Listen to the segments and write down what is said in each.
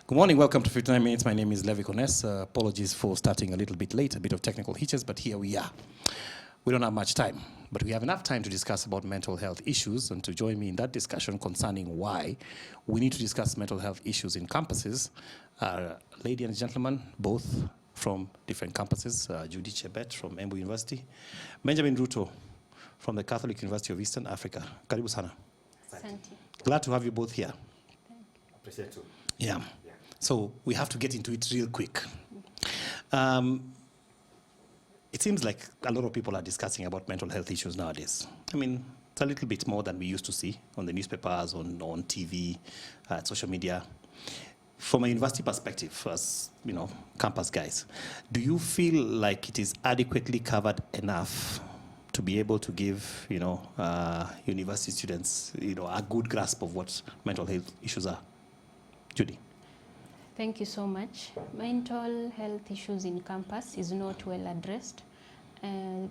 Good morning, welcome to 59 Minutes. My name is Levi Kones. Apologies for starting a little bit late, a bit of technical hitches, but here we are. We don't have much time, but we have enough time to discuss about mental health issues and to join me in that discussion concerning why we need to discuss mental health issues in campuses. Lady and gentlemen, both from different campuses, Judy Chebet from Embu University, Benjamin Ruto from the Catholic University of Eastern Africa. Karibu sana. Glad to have you both here. Appreciate too. Yeah. So we have to get into it real quick. It seems like a lot of people are discussing about mental health issues nowadays. I mean, it's a little bit more than we used to see on the newspapers, on TV, social media. From a university perspective, as you know, campus guys, do you feel like it is adequately covered enough to be able to give, university students, a good grasp of what mental health issues are? Judy. Thank you so much. Mental health issues in campus is not well addressed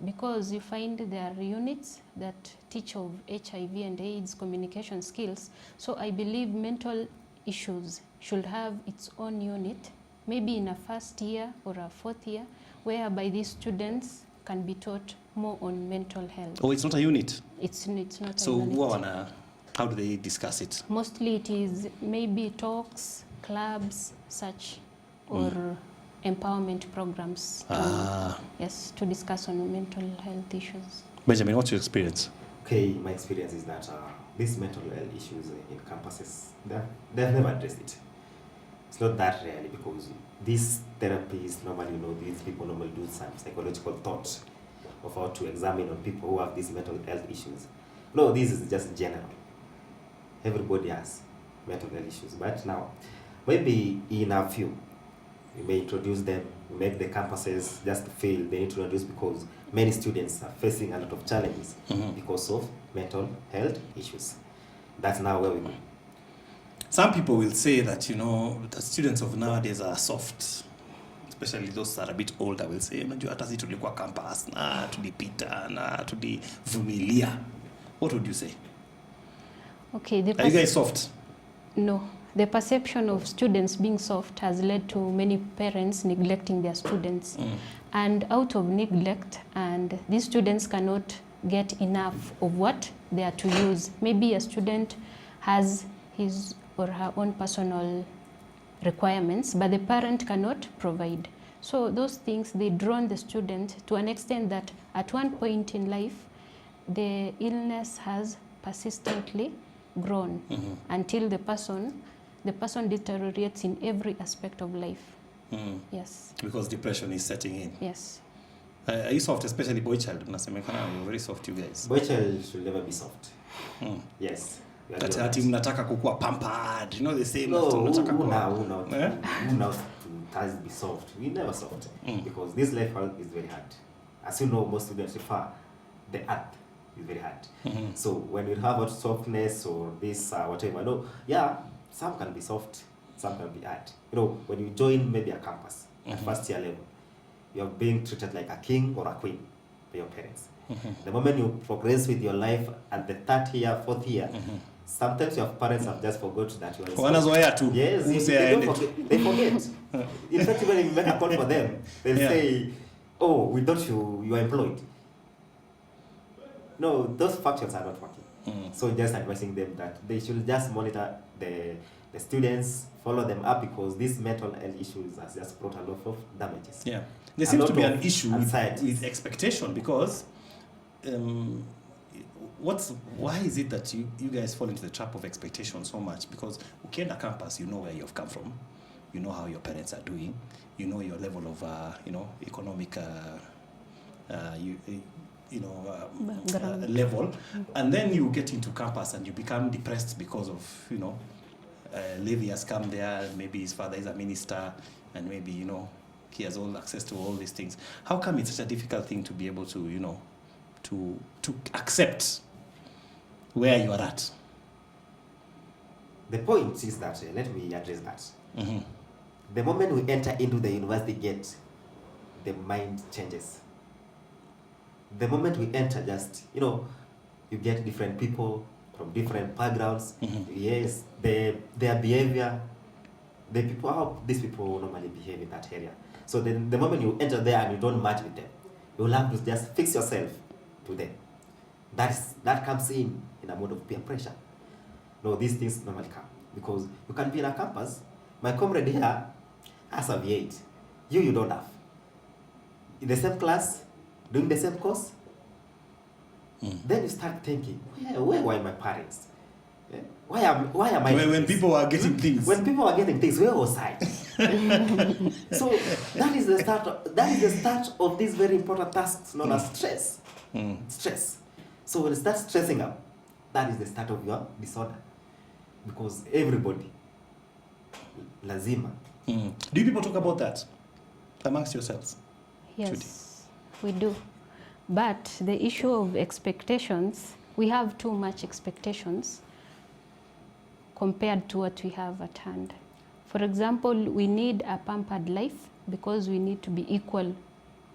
because you find there are units that teach of HIV and AIDS communication skills. So I believe mental issues should have its own unit, maybe in a first year or a fourth year, whereby these students can be taught more on mental health. Oh, it's not a unit? It's not a unit. So how do they discuss it? Mostly it is maybe talks, clubs, such, or empowerment programs to discuss on mental health issues. Benjamin, what's your experience? Okay, my experience is that these mental health issues in campuses, they've never addressed it. It's not that rarely because these therapies normally, these people normally do some psychological thoughts of how to examine on people who have these mental health issues. No, this is just general. Everybody has mental health issues, but now, maybe in a few, we may introduce them, make the campuses just feel they need to introduce because many students are facing a lot of challenges because of mental health issues. That's now where we go. Some people will say that, the students of nowadays are soft, especially those that are a bit older will say, unajua hata sisi tulikuwa campus, na tulipita, na tulivumilia. What would you say? Okay, are you guys soft? No. The perception of students being soft has led to many parents neglecting their students. And out of neglect, and these students cannot get enough of what they are to use. Maybe a student has his or her own personal requirements, but the parent cannot provide. So those things, they drown the student to an extent that at one point in life, the illness has persistently grown until the person deteriorates in every aspect of life. Yes. Because depression is setting in. Yes. Are you soft, especially boy child? You're very soft, you guys. Boy child should never be soft. Yes. Ati mnataka kukua pampered, the same. No, who now to be soft? We never soft because this life is very hard. As you know, most students refer the earth is very hard. So when you have a softness or this whatever, some can be soft, some can be hard. When you join maybe a campus at first year level, you're being treated like a king or a queen by your parents. The moment you progress with your life at the third year, fourth year, sometimes your parents have just forgot that you are too. Yes, they forget. In fact, when you make a call for them, they'll say, "Oh, we thought you are employed." No, those factors are not working. So just advising them that they should just monitor the students, follow them up because these mental health issues has just brought a lot of damages. Yeah, there seems to be an issue with expectation because why is it that you guys fall into the trap of expectation so much? Because ukienda campus, you know where you've come from, you know how your parents are doing, you know your level of economic level, and then you get into campus and you become depressed because of Levi has come there, maybe his father is a minister, and maybe he has all access to all these things. How come it's such a difficult thing to be able to to accept where you are at? The point is that let me address that. The moment we enter into the university gate, the mind changes. The moment we enter, you get different people from different backgrounds. Yes, their behavior the people, how these people normally behave in that area. So then the moment you enter there and you don't match with them, you'll have to just fix yourself to them. That comes in a mode of peer pressure. No, these things normally come because you can be in a campus. My comrade here has a V8. You don't have. In the same class, doing the same course. Then you start thinking, where were my parents? Yeah? Why am I? When people are getting things. When people are getting things, where was I? So that is the start of these very important tasks known as stress. Stress. So when it starts stressing up, that is the start of your disorder. Because everybody, lazima. Do you people talk about that amongst yourselves? Yes, we do. But the issue of expectations, we have too much expectations compared to what we have at hand. For example, we need a pampered life because we need to be equal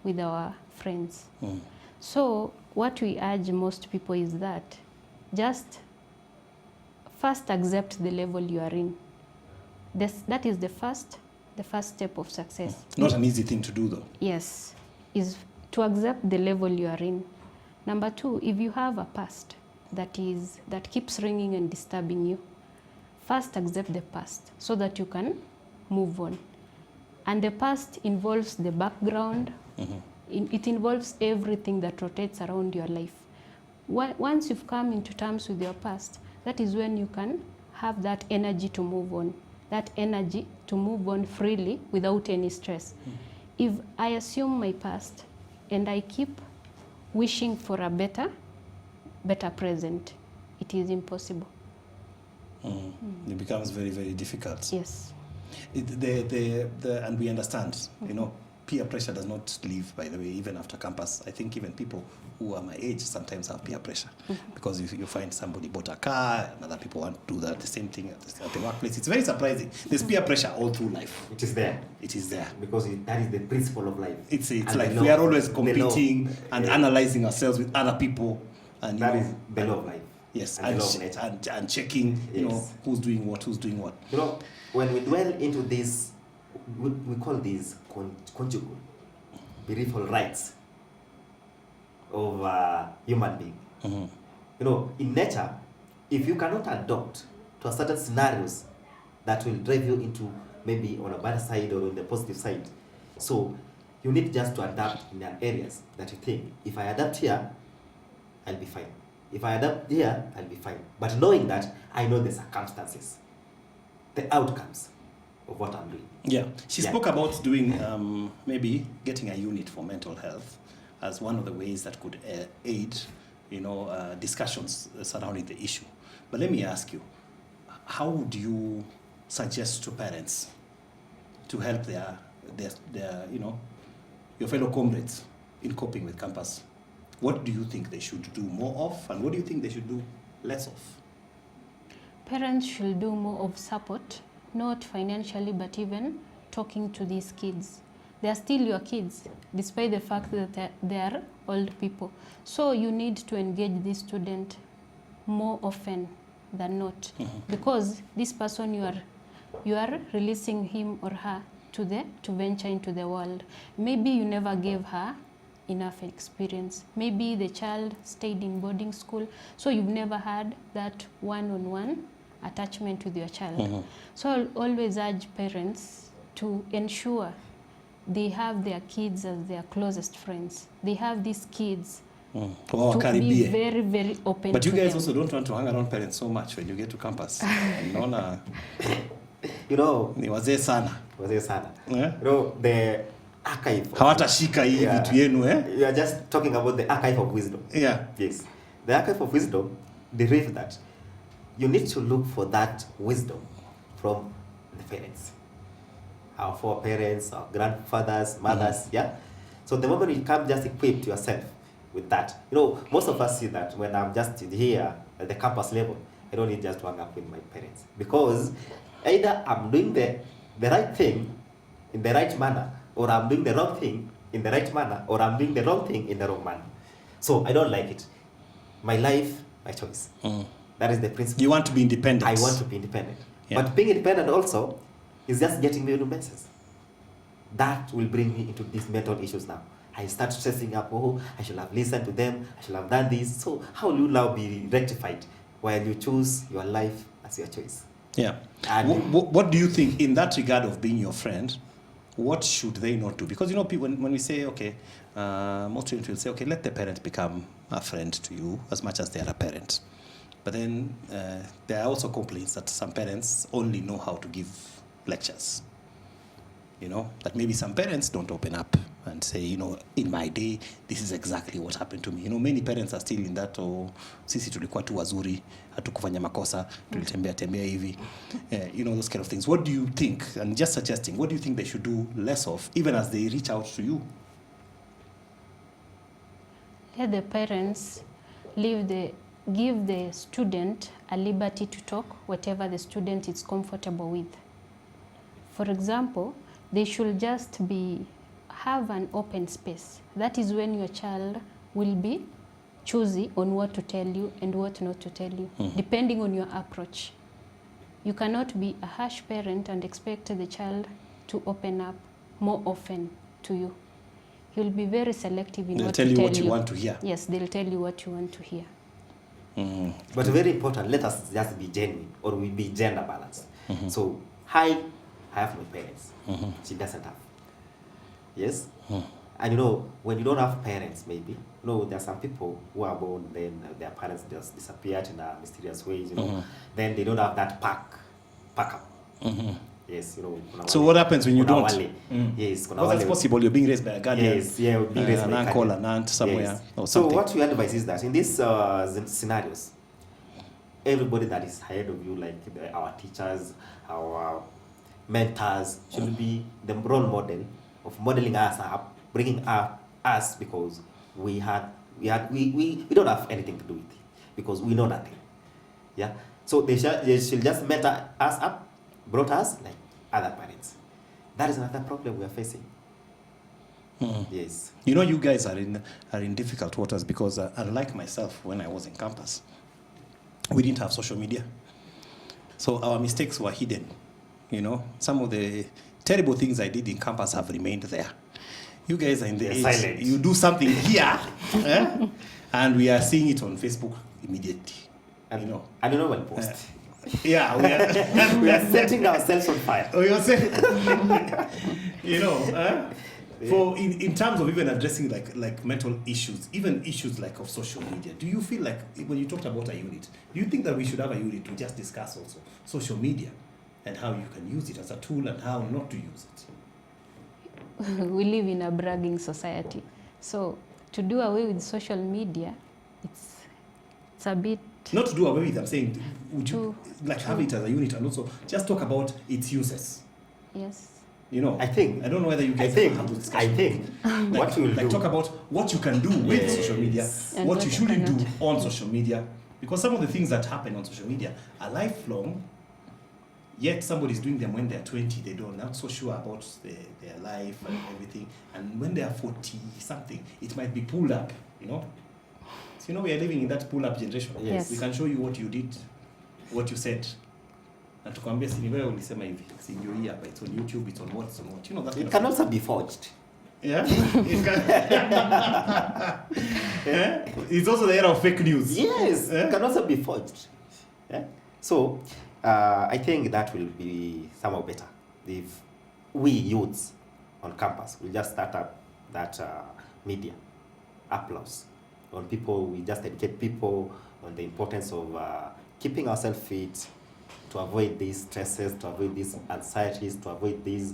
with our friends. So what we urge most people is that just first accept the level you are in. That is the first step of success. Not an easy thing to do though. Yes, is to accept the level you are in. Number two, if you have a past that keeps ringing and disturbing you, first accept the past so that you can move on. And the past involves the background. It involves everything that rotates around your life. Once you've come into terms with your past, that is when you can have that energy to move on, that energy to move on freely without any stress. If I assume my past and I keep wishing for a better present, it is impossible. It becomes very, very difficult. Yes. And we understand, you know, peer pressure does not leave, by the way, even after campus. I think even people who are my age sometimes have peer pressure because you find somebody bought a car and other people want to do the same thing at the workplace. It's very surprising. There's peer pressure all through life. It is there. It is there. Because that is the principle of life. It's And like the we law- are always the competing law- and analyzing ourselves with other people. And That is the law of life. Yes, and the law of nature. and checking, you know, Yes. who's doing what. You know, when we dwell into this, we call these conjugal, bereaveful rights of human being. You know, in nature, if you cannot adopt to a certain scenarios that will drive you into maybe on a bad side or on the positive side, so you need just to adapt in the areas that you think, if I adapt here, I'll be fine. If I adapt here, I'll be fine. But knowing that, I know the circumstances, the outcomes of what I'm doing. Yeah, she Yeah. spoke about doing maybe getting a unit for mental health as one of the ways that could aid, you know, discussions surrounding the issue. But let me ask you, how would you suggest to parents to help their you know, your fellow comrades in coping with campus? What do you think they should do more of, and what do you think they should do less of? Parents should do more of support, not financially, but even talking to these kids. They are still your kids, despite the fact that they are old people. So you need to engage this student more often than not, because this person you are releasing him or her to venture into the world. Maybe you never gave her enough experience. Maybe the child stayed in boarding school, so you've never had that one-on-one attachment with your child. So I'll always urge parents to ensure they have their kids as their closest friends. They have these kids Oh, to be Caribbean. very, very open But you to guys them. also don't want to hang around parents so much when you get to campus. Naona You know, ni wazee sana. wazee sana. Eh? You know, the archive. Hawatashika hii Yeah. vitu yenu eh? You are just talking about the archive of wisdom. Yeah. Yes. The archive of wisdom derives that you need to look for that wisdom from the parents. Our foreparents, our grandfathers, mothers, yeah? So the moment you come just equipped yourself with that. You know, most of us see that when I'm just here at the campus level, I don't need just to hang up with my parents. Because either I'm doing the right thing in the right manner, or I'm doing the wrong thing in the right manner, or I'm doing the wrong thing in the wrong manner. So I don't like it. My life, my choice. That is the principle. You want to be independent. I want to be independent. Yeah. But being independent also He's just getting me nonsense. That will bring me into these mental issues now. I start stressing up, oh, I should have listened to them, I should have done this. So how will you now be rectified while you choose your life as your choice? Yeah. And What do you think in that regard of being your friend? What should they not do? Because, you know, people, when we say, okay, most students will say, okay, let the parent become a friend to you as much as they are a parent. But then there are also complaints that some parents only know how to give lectures. You know, that maybe some parents don't open up and say, you know, in my day, this is exactly what happened to me. You know, many parents are still in that, oh, sisi tulikuwa tu wazuri, hatukufanya makosa, tulitembea tembea hivi. You know, those kind of things. What do you think? And just suggesting, what do you think they should do less of, even as they reach out to you? Let the parents give the student a liberty to talk whatever the student is comfortable with. For example, they should just have an open space. That is when your child will be choosy on what to tell you and what not to tell you, depending on your approach. You cannot be a harsh parent and expect the child to open up more often to you. He'll be very selective in They'll what tell to you tell what you want to hear. Yes, they'll tell you what you want to hear. But very important, let us just be genuine, or we be gender balanced. So I have my parents. She doesn't have. Yes? And you know, when you don't have parents, maybe, no, there are some people who are born, then their parents just disappeared in a mysterious ways, you know. Then they don't have that pack up. Yes, you know. So what happens when you kuna don't? wale. Yes, kuna Well, that's wale. possible. You're being raised by a guardian. Yes, yeah, being raised an by a uncle, guardian. an aunt somewhere, Yes. or So something. what we advise is that in these scenarios, everybody that is ahead of you, like our teachers, our mentors, should be the role model of modeling us up, bringing up us, because we don't have anything to do with it, because we know nothing. Yeah. So they should just mentor us up, brought us like other parents. That is another problem we are facing. Yes. You know, you guys are in difficult waters because unlike myself, when I was in campus, we didn't have social media. So our mistakes were hidden. You know, some of the terrible things I did in campus have remained there. You guys are in the They're age, silent. you do something here, and we are seeing it on Facebook immediately. And You know, and you know what post. yeah, we are. We are setting ourselves on fire. Oh, you're saying, you know, for in terms of even addressing like mental issues, even issues like of social media, do you feel like when you talked about a unit, do you think that we should have a unit to just discuss also social media and how you can use it as a tool and how not to use it? We live in a bragging society. So to do away with social media, it's a bit. Not to do away with, I'm saying, would you True. like have it as a unit and also just talk about its uses? Yes. You know, I think- I don't know whether you I guys think have those discussions. what we will like do. talk about what you can do with Yes. social media, And what what you you shouldn't do cannot. on social media, because some of the things that happen on social media are lifelong. Yet somebody's doing them when they're 20, they don't, not so sure about their life and everything. And when they are 40 something, it might be pulled up, you know. So you know we are living in that pull up generation. Yes. We can show you what you did, what you said. Na tukwambia si ni wewe ulisema hivi, si ndio hii hapa, it's on YouTube, it's on what, it's on what. You know that kind It of can also be forged. yeah. It can. Yeah? It's also the era of fake news. Yes, Eh? it can also be forged. Yeah? So, I think that will be somehow better if we youths on campus will just start up that media applause on people. We just educate people on the importance of keeping ourselves fit, to avoid these stresses, to avoid these anxieties, to avoid these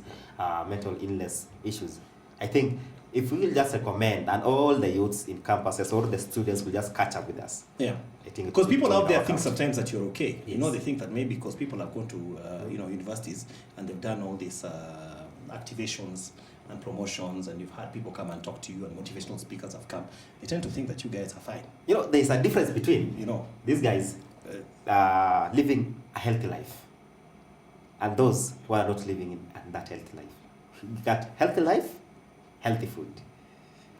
mental illness issues. I think if we will just recommend, and all the youths in campuses, all the students will just catch up with us. Yeah. I think Because people out there our think account. sometimes that you're okay. You know, Yes. they think that maybe because people have gone to you know, universities and they've done all these activations and promotions, and you've had people come and talk to you, and motivational speakers have come. They tend to think that you guys are fine. You know, there's a difference between You know, these guys living a healthy life and those who are not living in that healthy life. That healthy life, healthy food.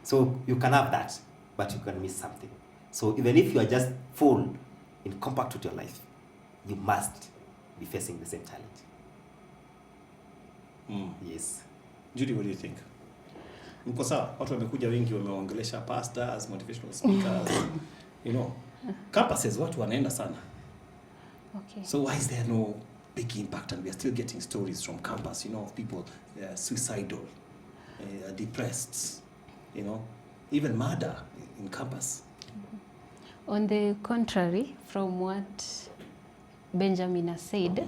So you can have that, but you can miss something. So even if you are just full in compact with your life, you must be facing the same challenge. Yes. Judy, what do you think? Mko sawa? Watu wamekuja wengi, wameongelesha pastors, motivational speakers. You know, campuses watu wanaenda sana. Okay. So why is there no big impact, and we are still getting stories from campus, you know, of people suicidal, depressed, you know, even murder in campus? On the contrary, from what Benjamin has said,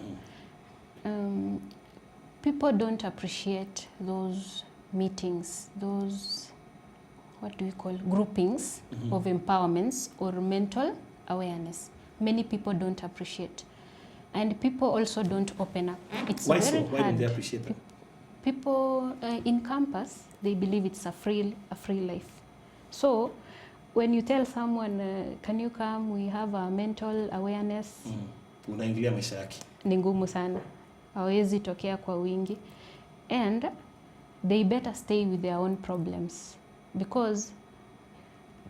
people don't appreciate those meetings, those, what do we call, groupings of empowerments or mental awareness. Many people don't appreciate. And people also don't open up. It's Why very so? Why don't they appreciate that? People in campus, they believe it's a free life. So when you tell someone, can you come, we have a mental awareness, Unaingilia maisha yake. ni ngumu sana. Hawezi tokea kwa wingi. And they better stay with their own problems. Because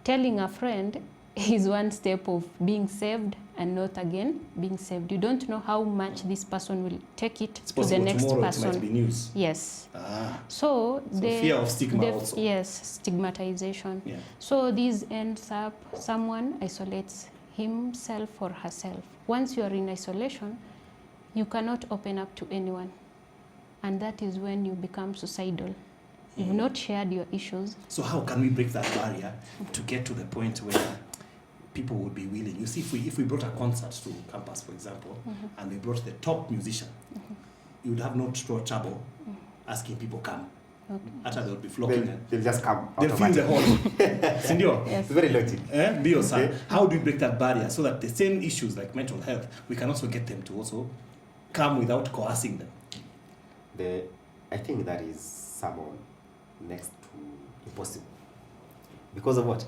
telling a friend is one step of being saved and not again being saved. You don't know how much this person will take it It's to the possible next tomorrow person. it might be news. Yes. Ah, So the fear of stigma also. Yes, stigmatization. yeah. So this ends up someone isolates himself or herself. Once you are in isolation, you cannot open up to anyone. And that is when you become suicidal. You've not shared your issues. So how can we break that barrier to get to the point where people would be willing? You see, if we brought a concert to campus, for example, and we brought the top musician, you would have no trouble asking people come. After they would be flocking. They'll just come. They'll fill the hall. Sindio? Yes. It's very logic. Ndio, sir. How do we break that barrier so that the same issues like mental health, we can also get them to also come without coercing them? I think that is someone next to impossible. Because of what?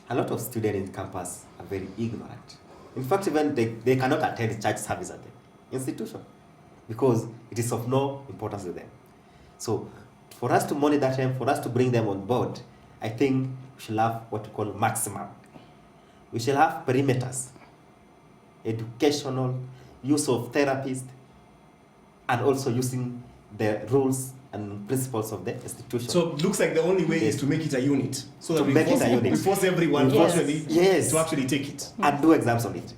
A lot of students in campus are very ignorant. In fact, even they cannot attend church service at the institution because it is of no importance to them. So for us to monitor them, for us to bring them on board, I think we should have what we call maximum. We shall have perimeters, educational, use of therapists, and also using the rules and principles of the institution. So it looks like the only way is to make it a unit. So that To make it a unit. we force everyone Yes. virtually Yes. to actually take it. And do exams on it.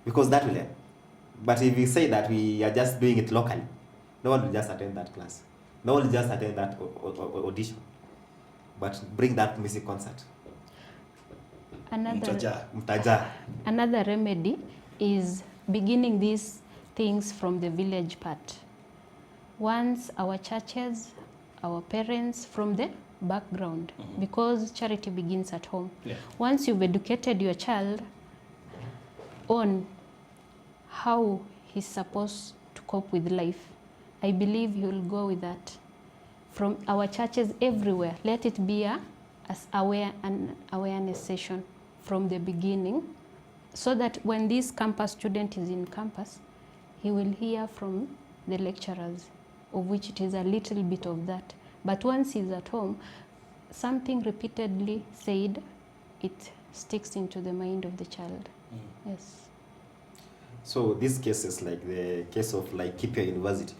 Because that will help. But if we say that we are just doing it locally, no one will just attend that class. No one will just attend that audition. But bring that music concert. Mtaja. Another remedy is beginning these things from the village part. Once our churches, our parents, from the background, because charity begins at home. Yeah. Once you've educated your child on how he's supposed to cope with life, I believe he will go with that. From our churches everywhere, let it be an awareness session from the beginning, so that when this campus student is in campus, he will hear from the lecturers, of which it is a little bit of that. But once he's at home, something repeatedly said, it sticks into the mind of the child. Yes. So these cases, like the case of Laikipia University,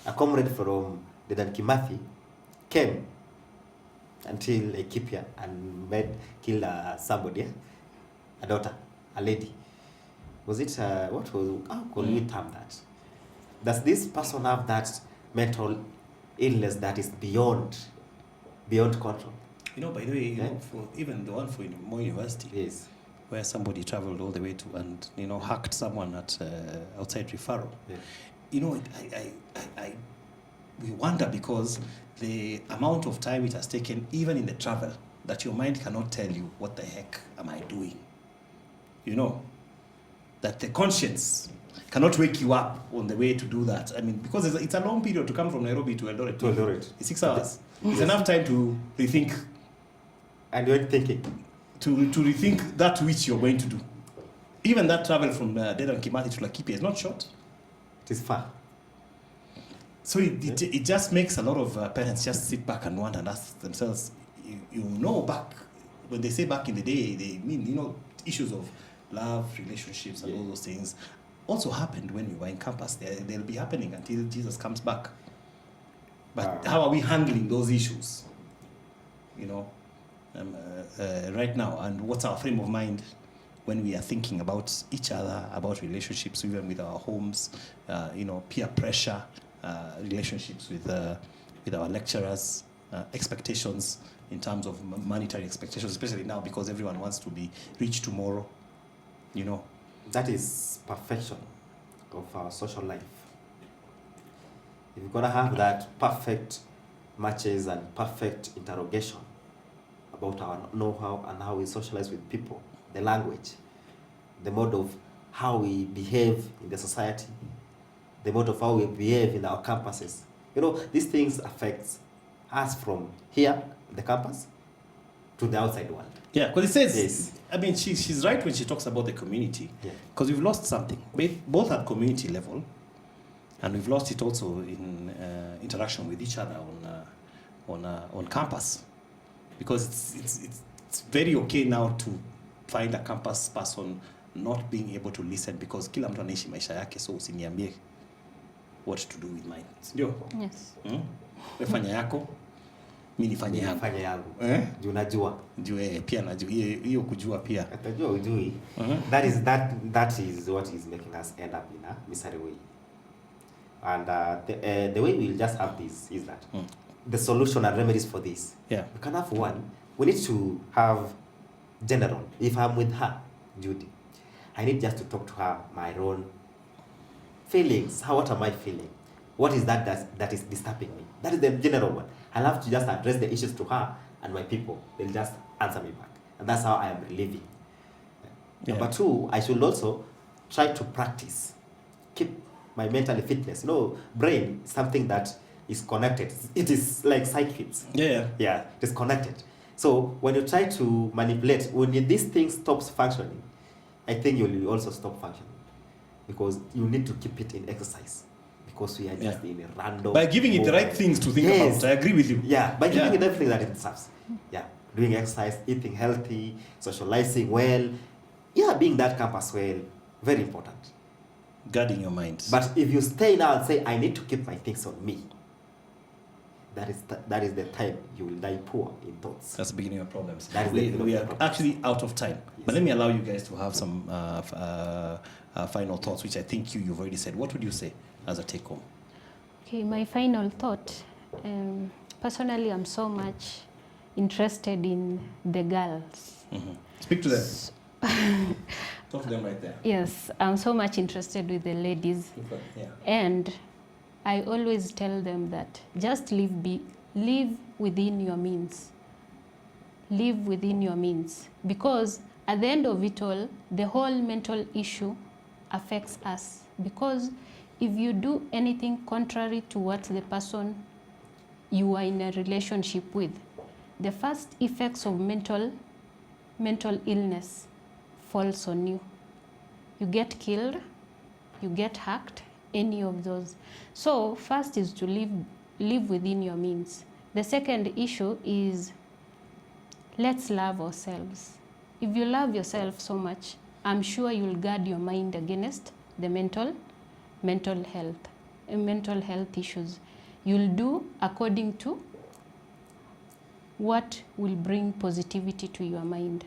a comrade from Dedan Kimathi came until Laikipia and killed somebody, a daughter, a lady. Was it, how could we term that? Does this person have that mental illness that is beyond control? You know, by the way, you know, for even the one for Moi University, Yes. where somebody traveled all the way to and hacked someone at outside referral. Yeah. You know, we wonder because the amount of time it has taken, even in the travel, that your mind cannot tell you what the heck am I doing. You know, that the conscience cannot wake you up on the way to do that. I mean, because it's a long period to come from Nairobi to Eldoret. To Eldoret. It's 6 hours. It's enough time to rethink. And you're thinking, To rethink that which you're going to do. Even that travel from Dedan Kimathi to Laikipia is not short. it is far. So it just makes a lot of parents just sit back and wonder and ask themselves, you know, back, when they say back in the day, they mean, issues of love, relationships, and all those things also happened when you were in campus. They'll be happening until Jesus comes back. But how are we handling those issues? You know, right now, and what's our frame of mind when we are thinking about each other, about relationships, even with our homes, you know, peer pressure, relationships with our lecturers, expectations in terms of monetary expectations, especially now because everyone wants to be rich tomorrow, you know. That is perfection of our social life. If you're gonna have that perfect matches and perfect interrogation about our know-how and how we socialize with people, the language, the mode of how we behave in the society, the mode of how we behave in our campuses. You know, these things affect us from here, the campus, to the outside world. Yeah, because it says, Yes. I mean, she's right when she talks about the community, Yeah. because we've lost something, both at community level, and we've lost it also in interaction with each other on campus, because it's very okay now to find a campus person not being able to listen because kila mtu anaishi maisha yake, so usiniambie what to do with mine. Ndio? Yes. Wewe fanya yako, mimi nifanye yangu. Fanya yangu. Eh? Juu najua. Juu pia najua hiyo kujua pia. Atajua ujui. That is what is making us end up in a misery way. And the way we'll just have this is that the solution and remedies for this. Yeah. We can have one. We need to have general. If I'm with her, Judy, I need just to talk to her my own feelings. What am I feeling? What is that is disturbing me? That is the general one. I'll have to just address the issues to her and my people. They'll just answer me back. And that's how I am relieving. Yeah. Number two, I should also try to practice. Keep my mental fitness. You know, brain is something that is connected. It is like circuits. Yeah. Yeah, it is connected. So when you try to manipulate, when this thing stops functioning, I think you will also stop functioning, because you need to keep it in exercise, because we are just in a random. By giving it the right things to think about. I agree with you. Yeah, by giving it everything that it deserves. Yeah, doing exercise, eating healthy, socializing well. Yeah, being that campus well, very important. Guarding your mind. But if you stay now and say, I need to keep my things on me, that is the time you will die poor in thoughts. That's the beginning of problems. That is the beginning we of are problems. actually out of time. Yes. But let me allow you guys to have some final thoughts, which I think you've already said. What would you say as a take home? Okay, my final thought. Personally, I'm so much interested in the girls. Speak to them. Talk to them right there. Yes, I'm so much interested with the ladies. Yeah. And I always tell them that just live within your means. Live within your means. Because at the end of it all, the whole mental issue affects us. Because if you do anything contrary to what the person you are in a relationship with, the first effects of mental illness falls on you. You get killed, you get hacked, any of those. So first is to live within your means. The second issue is, let's love ourselves. If you love yourself so much, I'm sure you'll guard your mind against the mental health issues. You'll do according to what will bring positivity to your mind.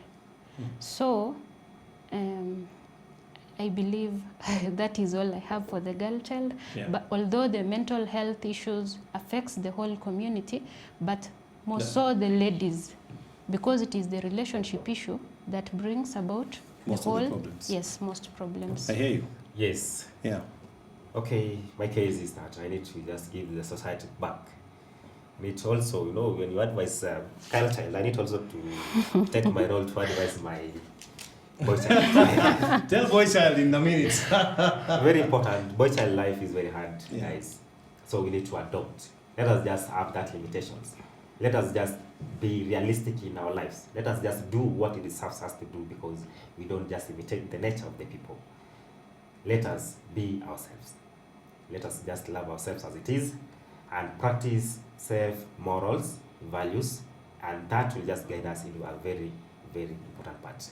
So I believe that is all I have for the girl child. Yeah. But although the mental health issues affects the whole community, but more so the ladies, because it is the relationship issue that brings about Most of the problems. Yes, most problems. I hear you. Yes. Yeah. Okay, my case is that I need to just give the society back. I need also, you know, when you advise girl child, I need also to take my role to advise my boy child. Tell boy child in a minute. Very important. Boy child life is very hard, Yeah. guys. So we need to adopt. Let us just have that limitations. Let us just be realistic in our lives. Let us just do what it deserves us to do, because we don't just imitate the nature of the people. Let us be ourselves. Let us just love ourselves as it is and practice safe morals, values, and that will just guide us into a very, very important part.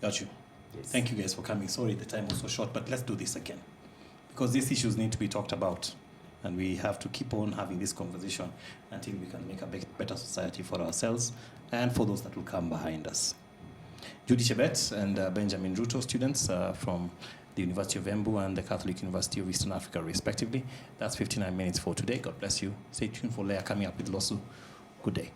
Got you. Yes. Thank you guys for coming. Sorry the time was so short, but let's do this again, because these issues need to be talked about. And we have to keep on having this conversation until we can make a better society for ourselves and for those that will come behind us. Judy Chebet and Benjamin Ruto, students from the University of Embu and the Catholic University of Eastern Africa, respectively. That's 59 minutes for today. God bless you. Stay tuned for Leah coming up with Losu. Good day.